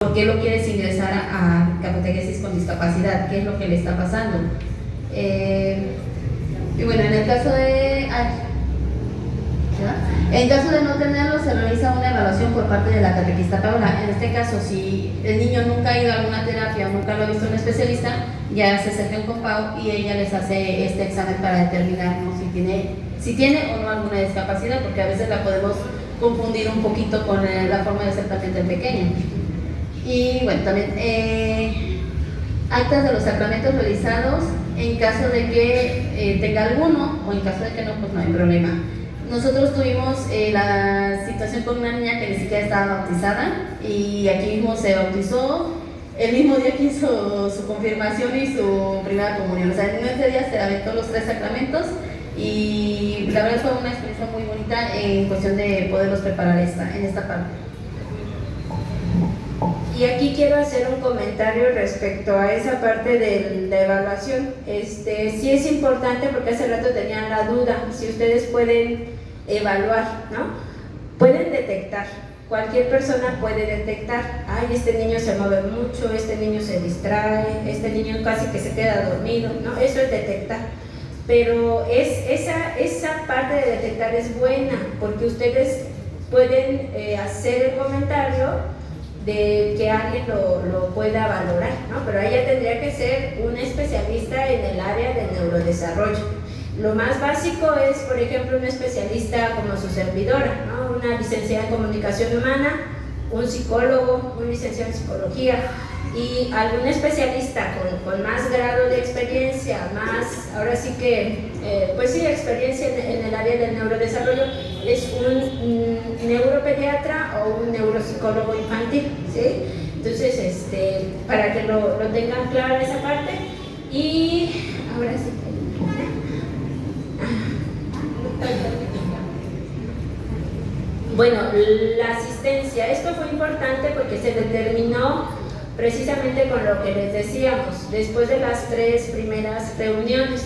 ¿Por qué lo quieres ingresar a catequesis con discapacidad? ¿Qué es lo que le está pasando? Y bueno, en el caso de... En caso de no tenerlo, se realiza una evaluación por parte de la catequista Paula. En este caso, si el niño nunca ha ido a alguna terapia o nunca lo ha visto un especialista, ya se acercan con Pau y ella les hace este examen para determinar, ¿no?, si tiene o no alguna discapacidad, porque a veces la podemos confundir un poquito con la forma de ser paciente pequeño. Y bueno, también actas de los sacramentos realizados en caso de que tenga alguno, o en caso de que no, pues no hay problema. Nosotros tuvimos la situación con una niña que ni siquiera estaba bautizada, y aquí mismo se bautizó el mismo día que hizo su confirmación y su primera comunión. O sea, en ese día se aventó los 3 sacramentos, y la verdad fue una experiencia muy bonita en cuestión de poderlos preparar en esta parte. Y aquí quiero hacer un comentario respecto a esa parte de la evaluación. Sí es importante, porque hace rato tenían la duda, si ustedes pueden evaluar, ¿no? Pueden detectar, cualquier persona puede detectar, ay, este niño se mueve mucho, este niño se distrae, este niño casi que se queda dormido, ¿no? Eso es detectar. Pero esa parte de detectar es buena, porque ustedes pueden hacer el comentario de que alguien lo pueda valorar, ¿no? Pero ella tendría que ser un especialista en el área del neurodesarrollo. Lo más básico es, por ejemplo, un especialista como su servidora, ¿no? Una licenciada en comunicación humana, un psicólogo, un licenciado en psicología, y algún especialista con más grado de experiencia, más, ahora sí que, pues sí, experiencia en el área del neurodesarrollo, es un neuropediatra o un neuropsicólogo infantil, ¿sí? Entonces, para que lo tengan claro esa parte. Y ahora sí. Bueno, la asistencia, esto fue importante porque se determinó precisamente con lo que les decíamos, después de las 3 primeras reuniones.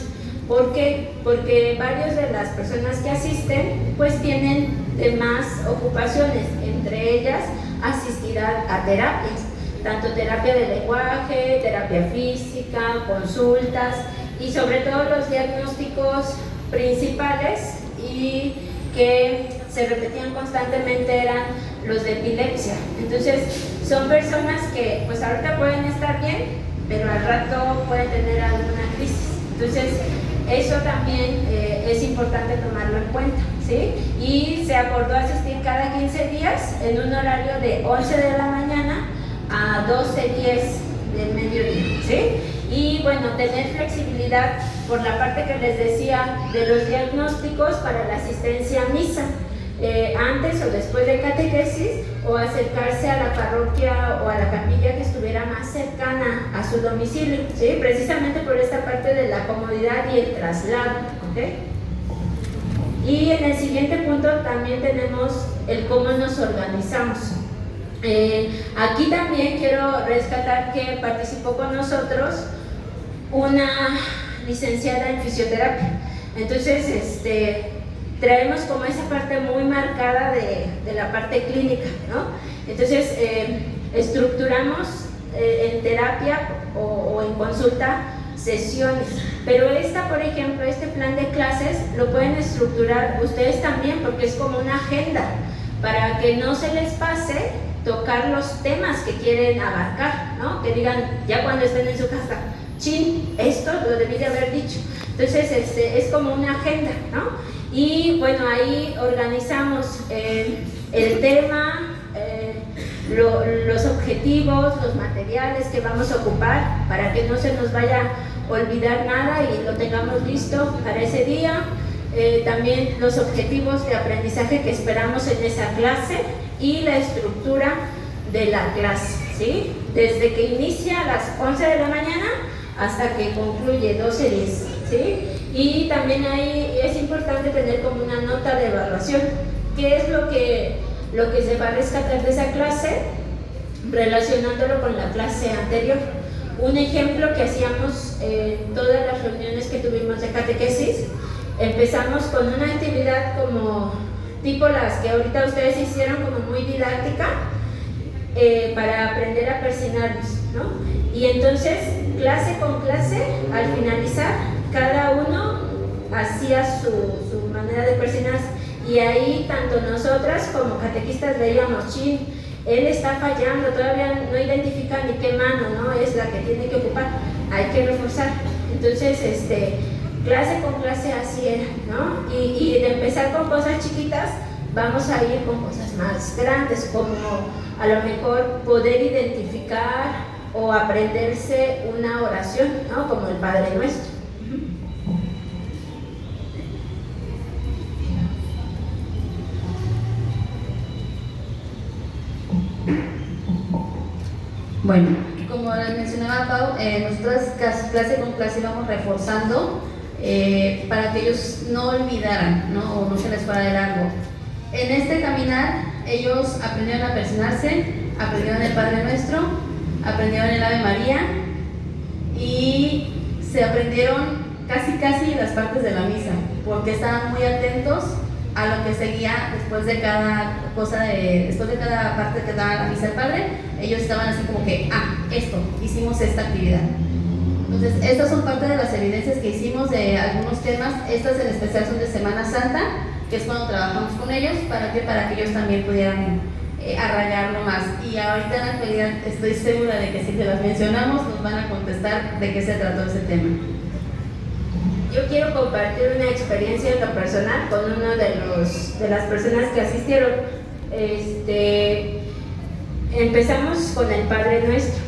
¿Por qué? Porque varias de las personas que asisten pues tienen demás ocupaciones, entre ellas asistir a terapias, tanto terapia de lenguaje, terapia física, consultas, y sobre todo los diagnósticos principales y que se repetían constantemente eran los de epilepsia. Entonces son personas que pues ahorita pueden estar bien, pero al rato pueden tener alguna crisis. Entonces eso también es importante tomarlo en cuenta, ¿sí? Y se acordó asistir cada 15 días en un horario de 11 de la mañana a 12:10 del mediodía, ¿sí? Y bueno, tener flexibilidad por la parte que les decía de los diagnósticos para la asistencia a misa, antes o después de catequesis, o acercarse a la parroquia o a la capilla que estuviera más cercana a su domicilio, ¿sí? Precisamente por esta parte de la comodidad y el traslado, ¿ok? Y en el siguiente punto también tenemos el cómo nos organizamos. Aquí también quiero rescatar que participó con nosotros una licenciada en fisioterapia. Entonces, traemos como esa parte muy marcada de la parte clínica, ¿no? Entonces, estructuramos en terapia o en consulta sesiones, pero por ejemplo, este plan de clases lo pueden estructurar ustedes también, porque es como una agenda, para que no se les pase tocar los temas que quieren abarcar, ¿no? Que digan, ya cuando estén en su casa, chin, esto lo debí de haber dicho. Entonces, es como una agenda, ¿no? Y bueno, ahí organizamos el tema, los objetivos, los materiales que vamos a ocupar, para que no se nos vaya a olvidar nada y lo tengamos listo para ese día. También los objetivos de aprendizaje que esperamos en esa clase y la estructura de la clase, ¿sí? Desde que inicia a las 11 de la mañana hasta que concluye 12:10, ¿sí? Y también ahí es importante tener como una nota de evaluación, qué es lo que se va a rescatar de esa clase, relacionándolo con la clase anterior. Un ejemplo que hacíamos en todas las reuniones que tuvimos de catequesis, empezamos con una actividad como tipo las que ahorita ustedes hicieron, como muy didáctica, para aprender a persignarnos, ¿no? Y entonces, clase con clase, al finalizar, cada uno hacía su manera de persignarse. Y ahí, tanto nosotras como catequistas veíamos, chin, él está fallando, todavía no identifica ni qué mano, ¿no? Es la que tiene que ocupar, hay que reforzar. Entonces, clase con clase así era, ¿no? Y de empezar con cosas chiquitas, vamos a ir con cosas más grandes, como a lo mejor poder identificar o aprenderse una oración, ¿no? Como el Padre Nuestro. Bueno, como les mencionaba Pau, nosotros clase con clase íbamos reforzando para que ellos no olvidaran, ¿no? O no se les fuera de largo. En este caminar, ellos aprendieron a persignarse, aprendieron el Padre Nuestro, aprendieron el Ave María y se aprendieron casi las partes de la misa, porque estaban muy atentos a lo que seguía después de cada después de cada parte que daba la misa el Padre. Ellos estaban así como que, hicimos esta actividad. Entonces, estas son parte de las evidencias que hicimos de algunos temas. Estas en especial son de Semana Santa, que es cuando trabajamos con ellos, para que ellos también pudieran arraigarlo más. Y ahorita en la actualidad estoy segura de que si te las mencionamos, nos van a contestar de qué se trató ese tema. Yo quiero compartir una experiencia en lo personal con uno de las personas que asistieron. Empezamos con el Padre Nuestro.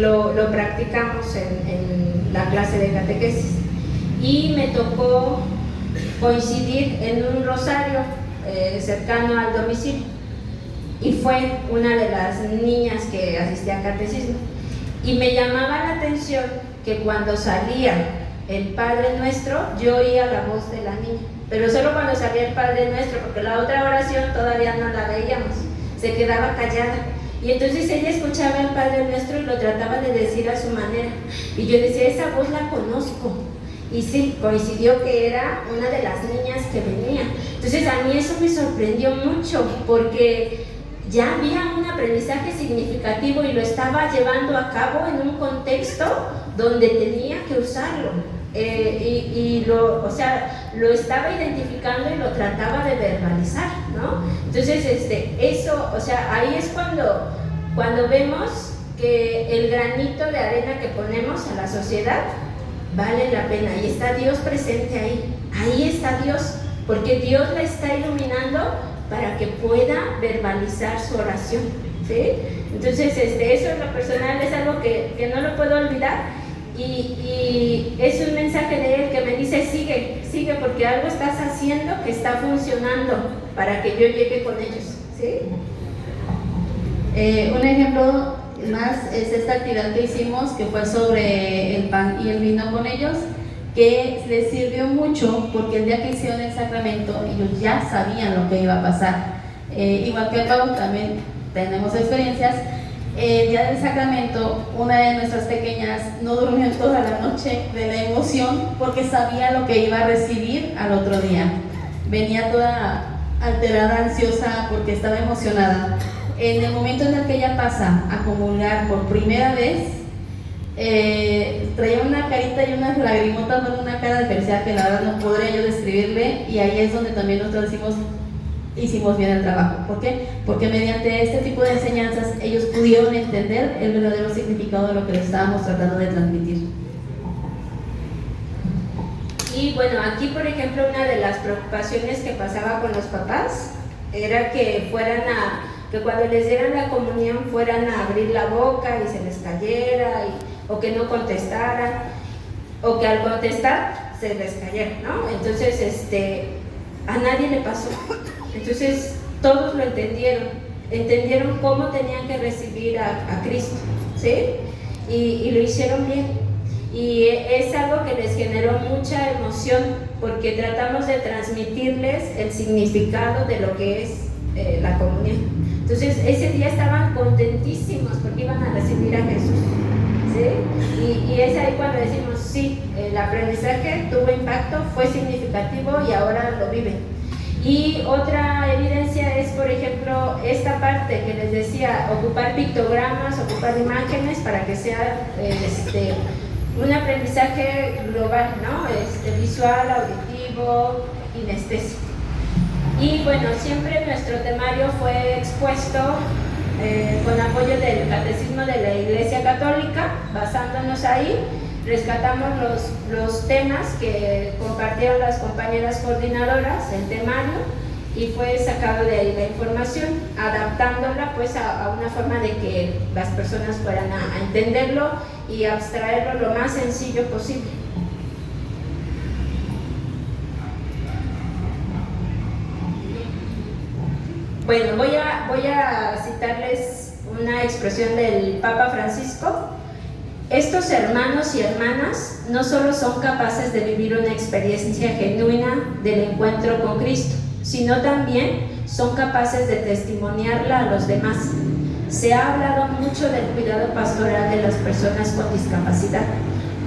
Lo practicamos en la clase de catequesis y me tocó coincidir en un rosario cercano al domicilio, y fue una de las niñas que asistía a catecismo, y me llamaba la atención que cuando salía el Padre Nuestro yo oía la voz de la niña, pero solo cuando salía el Padre Nuestro, porque la otra oración todavía no la veíamos, se quedaba callada. Y entonces ella escuchaba el Padre Nuestro y lo trataba de decir a su manera. Y yo decía, esa voz la conozco. Y sí, coincidió que era una de las niñas que venía. Entonces a mí eso me sorprendió mucho, porque ya había un aprendizaje significativo y lo estaba llevando a cabo en un contexto donde tenía que usarlo. Lo estaba identificando y lo trataba de verbalizar, ¿no? Entonces, ahí es cuando vemos que el granito de arena que ponemos a la sociedad vale la pena, y está Dios presente ahí está Dios, porque Dios la está iluminando para que pueda verbalizar su oración, ¿sí? Entonces, eso en lo personal es algo que no lo puedo olvidar. Y es un mensaje de él que me dice, sigue porque algo estás haciendo que está funcionando para que yo llegue con ellos, ¿sí? Un ejemplo más es esta actividad que hicimos, que fue sobre el pan y el vino con ellos, que les sirvió mucho porque el día que hicieron el sacramento ellos ya sabían lo que iba a pasar. Igual que Pablo, también tenemos experiencias. El día del sacramento, una de nuestras pequeñas no durmió toda la noche de la emoción porque sabía lo que iba a recibir al otro día. Venía toda alterada, ansiosa, porque estaba emocionada. En el momento en el que ella pasa a comulgar por primera vez, traía una carita y unas lagrimotas, con una cara de felicidad que la verdad no podría yo describirle, y ahí es donde también nosotros decimos, hicimos bien el trabajo. ¿Por qué? Porque mediante este tipo de enseñanzas ellos pudieron entender el verdadero significado de lo que les estábamos tratando de transmitir. Y bueno, aquí por ejemplo una de las preocupaciones que pasaba con los papás era que que cuando les dieran la comunión fueran a abrir la boca y se les cayera, o que no contestaran, o que al contestar se les cayera, ¿no? Entonces, a nadie le pasó. Entonces todos lo entendieron cómo tenían que recibir a Cristo, ¿sí? Y lo hicieron bien. Y es algo que les generó mucha emoción, porque tratamos de transmitirles el significado de lo que es la comunión. Entonces ese día estaban contentísimos porque iban a recibir a Jesús, ¿sí? Y es ahí cuando decimos, sí, el aprendizaje tuvo impacto, fue significativo y ahora lo viven. Y otra evidencia es, por ejemplo, esta parte que les decía, ocupar pictogramas, ocupar imágenes para que sea un aprendizaje global, ¿no? Visual, auditivo, kinestésico. Y bueno, siempre nuestro temario fue expuesto con apoyo del Catecismo de la Iglesia Católica. Basándonos ahí, rescatamos los temas que compartieron las compañeras coordinadoras, el temario, y fue sacado de ahí la información, adaptándola pues a una forma de que las personas fueran a entenderlo y abstraerlo lo más sencillo posible. Bueno, voy a citarles una expresión del Papa Francisco. Estos hermanos y hermanas no solo son capaces de vivir una experiencia genuina del encuentro con Cristo, sino también son capaces de testimoniarla a los demás. Se ha hablado mucho del cuidado pastoral de las personas con discapacidad.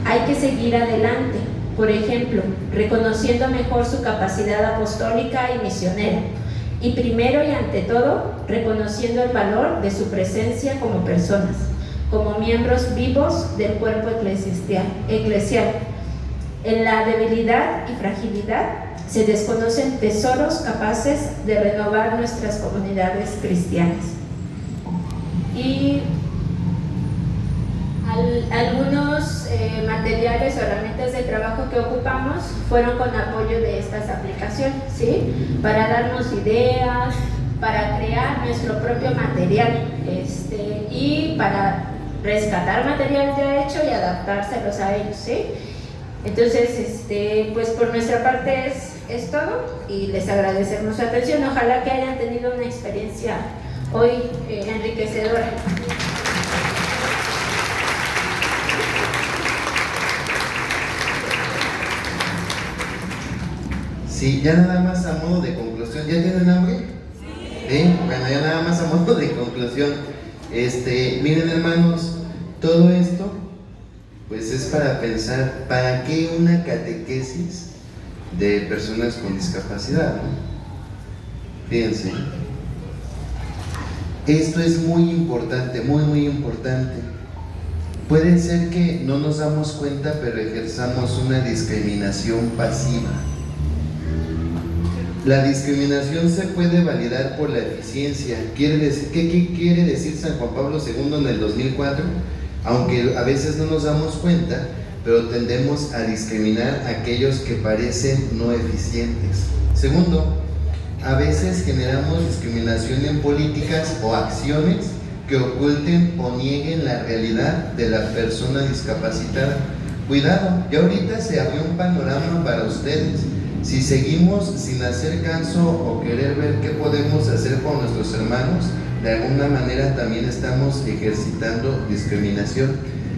Hay que seguir adelante, por ejemplo, reconociendo mejor su capacidad apostólica y misionera. Y primero y ante todo, reconociendo el valor de su presencia como personas, como miembros vivos del cuerpo eclesial. En la debilidad y fragilidad se desconocen tesoros capaces de renovar nuestras comunidades cristianas. Y algunos materiales o herramientas de trabajo que ocupamos fueron con apoyo de estas aplicaciones, ¿sí? Para darnos ideas, para crear nuestro propio material, y para rescatar material ya hecho y adaptárselos a ellos, ¿sí? Entonces, pues por nuestra parte es todo, y les agradecemos su atención. Ojalá que hayan tenido una experiencia hoy enriquecedora. Sí, ya nada más a modo de conclusión, ¿ya tienen hambre? Sí. Bueno, ya nada más a modo de conclusión, miren hermanos, todo esto pues es para pensar, ¿para qué una catequesis de personas con discapacidad? ¿No? Fíjense, esto es muy importante, muy muy importante. Puede ser que no nos damos cuenta, pero ejerzamos una discriminación pasiva. La discriminación se puede validar por la eficiencia. ¿Qué quiere decir San Juan Pablo II en el 2004? Aunque a veces no nos damos cuenta, pero tendemos a discriminar a aquellos que parecen no eficientes. Segundo, a veces generamos discriminación en políticas o acciones que oculten o nieguen la realidad de la persona discapacitada. Cuidado, ya ahorita se abrió un panorama para ustedes. Si seguimos sin hacer caso o querer ver qué podemos hacer con nuestros hermanos, de alguna manera también estamos ejercitando discriminación.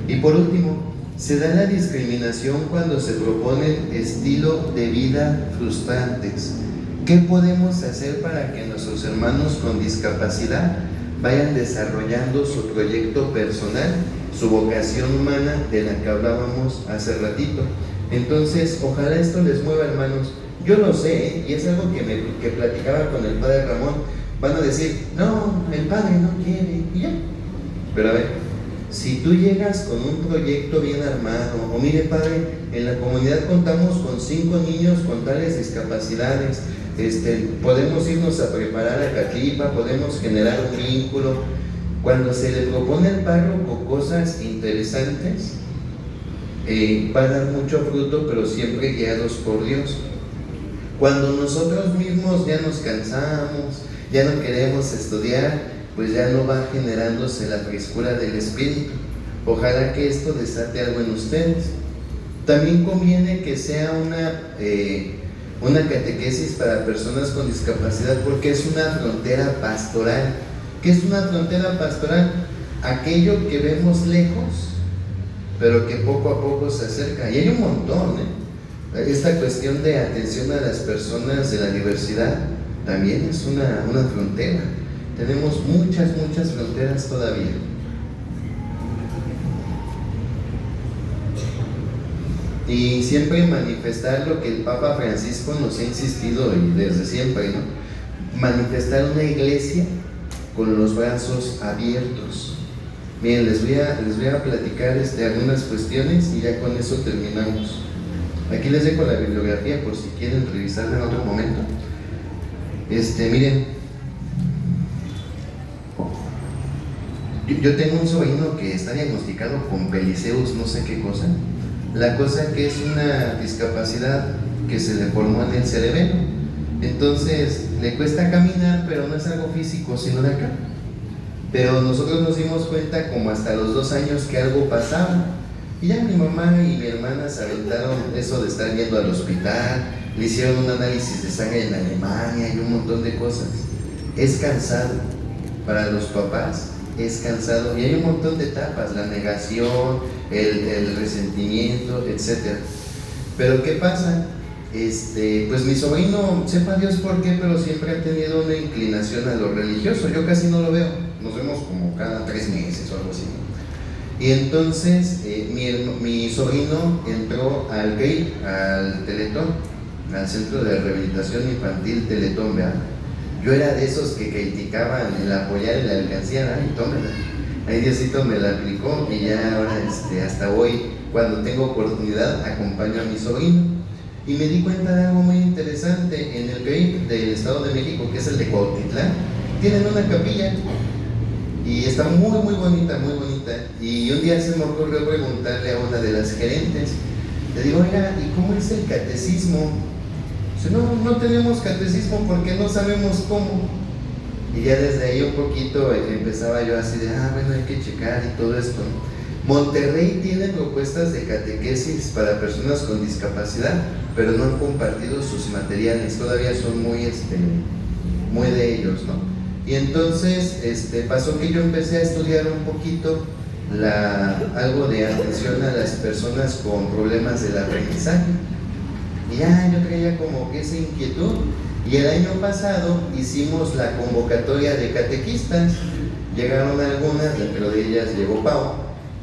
Y por último, se da la discriminación cuando se proponen estilos de vida frustrantes. ¿Qué podemos hacer para que nuestros hermanos con discapacidad vayan desarrollando su proyecto personal, su vocación humana de la que hablábamos hace ratito? Entonces, ojalá esto les mueva, hermanos. Yo lo sé, y es algo que platicaba con el padre Ramón. Van a decir, no, el padre no quiere, y ya. Pero a ver, si tú llegas con un proyecto bien armado, o mire padre, en la comunidad contamos con 5 niños con tales discapacidades, podemos irnos a preparar a Catripa, podemos generar un vínculo. Cuando se le propone al párroco cosas interesantes, va a dar mucho fruto, pero siempre guiados por Dios. Cuando nosotros mismos ya nos cansamos, ya no queremos estudiar, pues ya no va generándose la frescura del espíritu. Ojalá que esto desate algo en ustedes. También conviene que sea una catequesis para personas con discapacidad, porque es una frontera pastoral. ¿Qué es una frontera pastoral? Aquello que vemos lejos, pero que poco a poco se acerca. Y hay un montón, Esta cuestión de atención a las personas de la diversidad también es una frontera. Tenemos muchas fronteras todavía. y siempre manifestar lo que el Papa Francisco nos ha insistido y desde siempre, ¿no? Manifestar una iglesia con los brazos abiertos. Miren, les voy a platicar algunas cuestiones y ya con eso terminamos. Aquí les dejo la bibliografía por si quieren revisarla en otro momento. Miren, yo tengo un sobrino que está diagnosticado con Peliceus, no sé qué cosa. La cosa que es una discapacidad que se le formó en el cerebelo. Entonces le cuesta caminar, pero no es algo físico, sino de acá. Pero nosotros nos dimos cuenta como hasta los 2 años que algo pasaba. Y ya mi mamá y mi hermana se aventaron eso de estar yendo al hospital, le hicieron un análisis de sangre en Alemania y un montón de cosas. Es cansado, para los papás es cansado y hay un montón de etapas, la negación, el resentimiento, etc. Pero ¿qué pasa? Pues mi sobrino, sepa Dios por qué, pero siempre ha tenido una inclinación a lo religioso. Yo casi no lo veo, nos vemos como cada 3 meses o algo así. Y entonces mi sobrino entró al CRI, al Teletón, al Centro de Rehabilitación Infantil Teletón, ¿verdad? Yo era de esos que criticaban el apoyar en la alcancía, y tómela. Ahí Diosito me la aplicó y ya ahora hasta hoy, cuando tengo oportunidad, acompaño a mi sobrino. Y me di cuenta de algo muy interesante. En el CRI del Estado de México, que es el de Cuautitlán, tienen una capilla y está muy muy bonita, muy bonita. Y un día se me ocurrió preguntarle a una de las gerentes, le digo, oiga, ¿y cómo es el catecismo? Dice, no tenemos catecismo porque no sabemos cómo. Y ya desde ahí un poquito empezaba yo así de, bueno, hay que checar y todo esto. Monterrey tiene propuestas de catequesis para personas con discapacidad, pero no han compartido sus materiales, todavía son muy de ellos, ¿no? Y entonces pasó que yo empecé a estudiar un poquito algo de atención a las personas con problemas del aprendizaje. Y ya yo traía como que esa inquietud. Y el año pasado hicimos la convocatoria de catequistas. Llegaron algunas, dentro de ellas llegó Pau.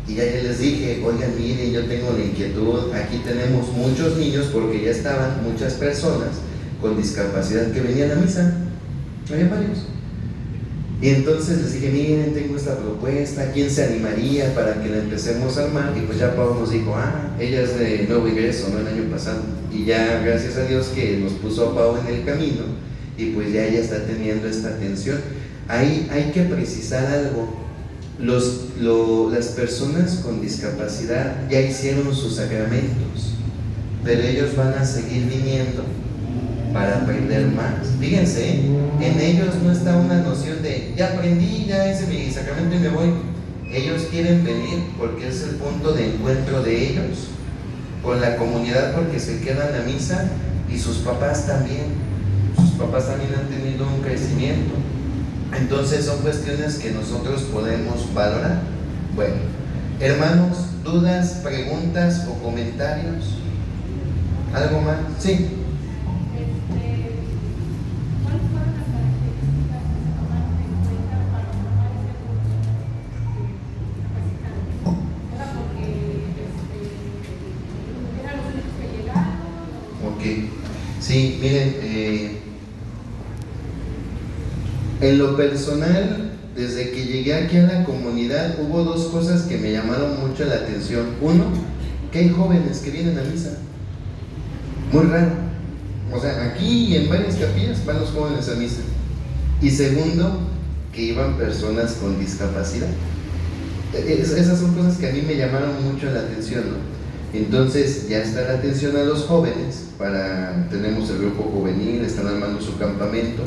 Y ya les dije, oigan, miren, yo tengo la inquietud, aquí tenemos muchos niños, porque ya estaban muchas personas con discapacidad que venían a misa. Había varios. Y entonces les dije, miren, tengo esta propuesta, ¿quién se animaría para que la empecemos a armar? Y pues ya Pau nos dijo, ella es de nuevo ingreso, ¿no? El año pasado. Y ya, gracias a Dios que nos puso a Pau en el camino, y pues ya ella está teniendo esta atención. Hay que precisar algo. Las personas con discapacidad ya hicieron sus sacramentos, pero ellos van a seguir viniendo para aprender más. Fíjense, en ellos no está una noción de ya aprendí, ya hice mi sacramento y me voy. Ellos quieren venir porque es el punto de encuentro de ellos con la comunidad, porque se quedan a misa, y sus papás también han tenido un crecimiento. Entonces son cuestiones que nosotros podemos valorar. Bueno, hermanos, dudas, preguntas o comentarios. ¿Algo más? Sí. ¿Cuáles fueron las características que se tomaron en cuenta para tomar ese punto capacitante? ¿Era porque eran los únicos que llegaron? Ok. Sí, miren, en lo personal, desde que llegué aquí a la comunidad, hubo 2 cosas que me llamaron mucho la atención. Uno, que hay jóvenes que vienen a misa. Muy raro. O sea, aquí y en varias capillas van los jóvenes a misa. Y segundo, que iban personas con discapacidad. Esas son cosas que a mí me llamaron mucho la atención, ¿no? Entonces ya está la atención a los jóvenes, tenemos el grupo juvenil, están armando su campamento.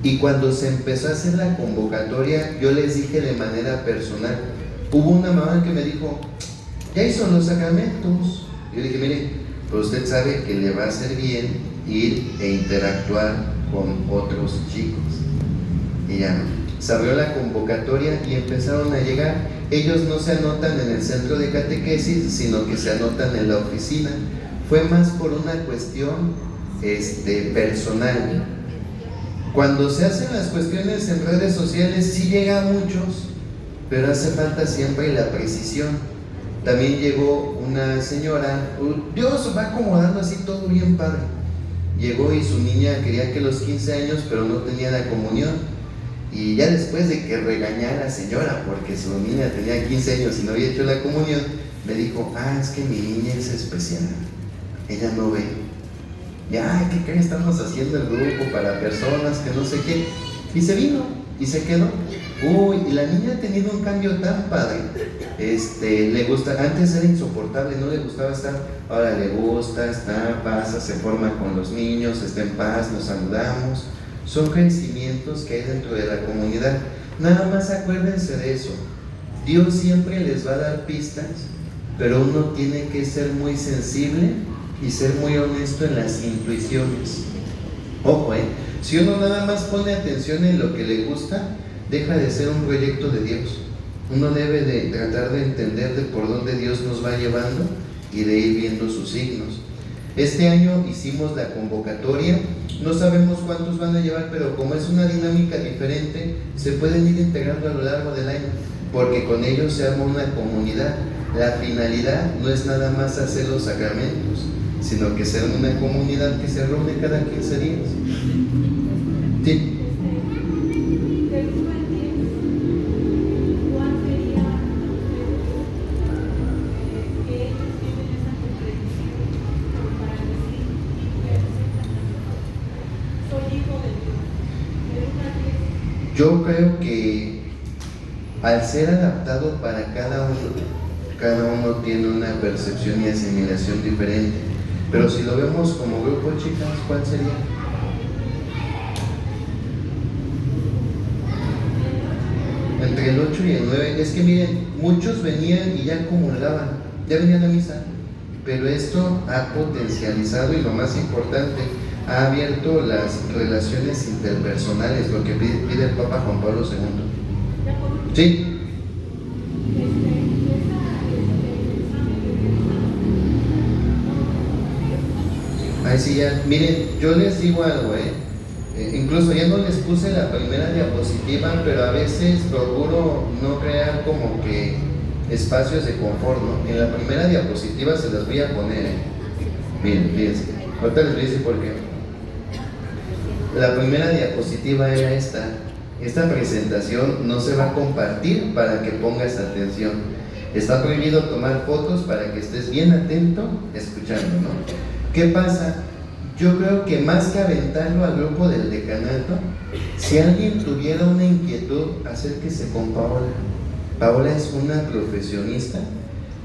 Y cuando se empezó a hacer la convocatoria, yo les dije de manera personal, hubo una mamá que me dijo, ya hizo los sacramentos. Yo dije, mire, pues usted sabe que le va a hacer bien ir e interactuar con otros chicos. Y ya no. Se abrió la convocatoria y empezaron a llegar. Ellos no se anotan en el centro de catequesis, sino que se anotan en la oficina. Fue más por una cuestión personal. Cuando se hacen las cuestiones en redes sociales, sí llega a muchos, pero hace falta siempre la precisión. También llegó una señora, Dios va acomodando así todo bien padre. Llegó y su niña quería que los 15 años, pero no tenía la comunión. Y ya después de que regañé a la señora porque su niña tenía 15 años y no había hecho la comunión, me dijo, es que mi niña es especial, ella no ve. Ya, ¿qué creen? Estamos haciendo el grupo para personas que no sé qué. Y se vino y se quedó. Y la niña ha tenido un cambio tan padre. Le gusta, antes era insoportable, no le gustaba estar, ahora le gusta, está, pasa, se forma con los niños, está en paz, nos saludamos. Son crecimientos que hay dentro de la comunidad. Nada más acuérdense de eso. Dios siempre les va a dar pistas, pero uno tiene que ser muy sensible y ser muy honesto en las intuiciones. Ojo, si uno nada más pone atención en lo que le gusta, deja de ser un proyecto de Dios. Uno debe de tratar de entender de por dónde Dios nos va llevando y de ir viendo sus signos. Este año hicimos la convocatoria, no sabemos cuántos van a llevar, pero como es una dinámica diferente, se pueden ir integrando a lo largo del año, porque con ellos se arma una comunidad. La finalidad no es nada más hacer los sacramentos, sino que sea una comunidad que se reúne cada 15 días. Sí. Del 1 al 10, ¿cuál sería que ellos tienen esa comprensión para decir, soy hijo de Dios? Del 1 al 10. Yo creo que al ser adaptado para cada uno tiene una percepción y asimilación diferente. Pero si lo vemos como grupo, chicas, ¿cuál sería? Entre el 8 y el 9. Es que miren, muchos venían y ya comulgaban, ya venían a misa. Pero esto ha potencializado y lo más importante, ha abierto las relaciones interpersonales, lo que pide el Papa Juan Pablo II. Sí. Ahí sí ya, miren, yo les digo algo, incluso ya no les puse la primera diapositiva, pero a veces procuro no crear como que espacios de confort, ¿no? En la primera diapositiva se las voy a poner, miren, fíjense, ahorita les voy a decir por qué. La primera diapositiva era esta presentación no se va a compartir para que pongas atención. Está prohibido tomar fotos para que estés bien atento escuchando, ¿no? ¿Qué pasa? Yo creo que más que aventarlo al grupo del decanato, si alguien tuviera una inquietud, acérquese con Paola. Paola es una profesionista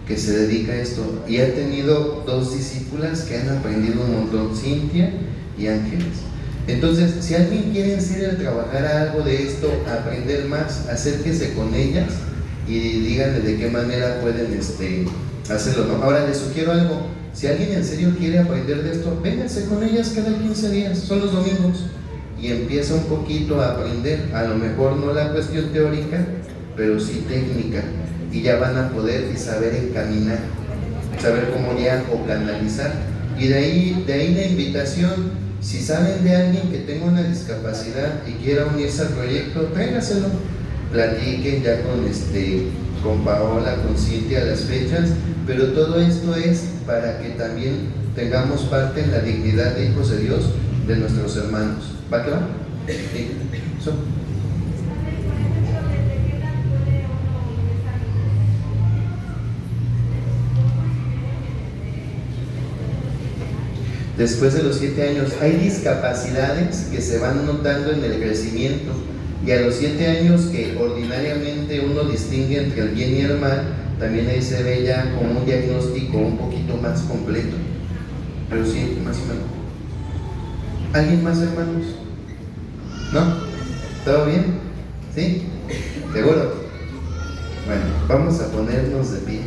que se dedica a esto y ha tenido 2 discípulas que han aprendido un montón, Cintia y Ángeles. Entonces, si alguien quiere en serio trabajar algo de esto, aprender más, acérquese con ellas y díganle de qué manera pueden hacerlo, ¿no? Ahora les sugiero algo, si alguien en serio quiere aprender de esto, vénganse con ellas cada 15 días, son los domingos, y empieza un poquito a aprender, a lo mejor no la cuestión teórica, pero sí técnica, y ya van a poder saber encaminar, saber cómo guiar o canalizar, y de ahí la invitación. Si saben de alguien que tenga una discapacidad y quiera unirse al proyecto, tráigaselo, platiquen ya con Paola, con Cintia las fechas, pero todo esto es para que también tengamos parte en la dignidad de hijos de Dios de nuestros hermanos. ¿Va que va? Sí. ¿So? Después de los 7 años, hay discapacidades que se van notando en el crecimiento, y a los 7 años que ordinariamente uno distingue entre el bien y el mal, también ahí se ve ya como un diagnóstico un poquito más completo, pero sí, más o menos. ¿Alguien más, hermanos? ¿No? ¿Todo bien? ¿Sí? ¿Seguro? Bueno, vamos a ponernos de pie.